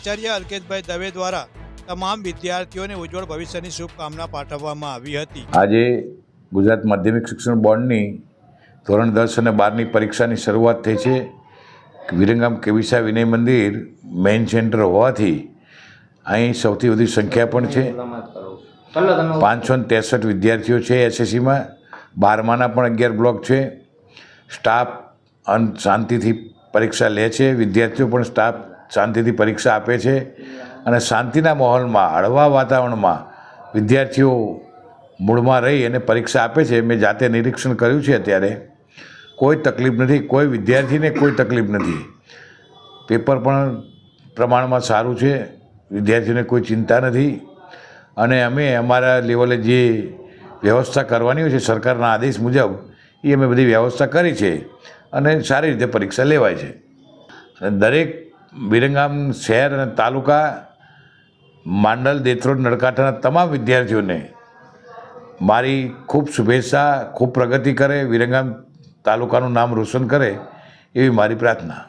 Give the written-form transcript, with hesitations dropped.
આચાર્ય અલ્કેશભાઈ દવે દ્વારા તમામ વિદ્યાર્થીઓને ઉજ્જવળ ભવિષ્યની શુભકામના પાઠવવામાં આવી હતી। આજે ગુજરાત માધ્યમિક શિક્ષણ બોર્ડની ધોરણ 10 અને 12ની પરીક્ષાની શરૂઆત થઈ છે। વિરંગામ કેવિસા વિનય મંદિર મેઇન સેન્ટર હોવાથી અહીં સૌથી વધુ સંખ્યા પણ છે। 563 વિદ્યાર્થીઓ છે એસએસસીમાં, 12માના પણ 11 બ્લોક છે। સ્ટાફ શાંતિથી પરીક્ષા લે છે, વિદ્યાર્થીઓ પણ સ્ટાફ શાંતિથી પરીક્ષા આપે છે અને શાંતિના માહોલમાં, હળવા વાતાવરણમાં વિદ્યાર્થીઓ મૂળમાં રહી અને પરીક્ષા આપે છે। મેં જાતે નિરીક્ષણ કર્યું છે। અત્યારે કોઈ તકલીફ નથી, કોઈ વિદ્યાર્થીને કોઈ તકલીફ નથી। પેપર પણ પ્રમાણમાં સારું છે, વિદ્યાર્થીઓને કોઈ ચિંતા નથી અને અમે અમારા લેવલે જે વ્યવસ્થા કરવાની હોય છે સરકારના આદેશ મુજબ એ અમે બધી વ્યવસ્થા કરી છે અને સારી રીતે પરીક્ષા લેવાય છે। અને દરેક વિરંગામ શહેર અને તાલુકા, માંડલ, દેત્રોડ, નળકાંઠાના તમામ વિદ્યાર્થીઓને મારી ખૂબ શુભેચ્છા, ખૂબ પ્રગતિ કરે, વિરંગામ તાલુકાનું નામ રોશન કરે એવી મારી પ્રાર્થના।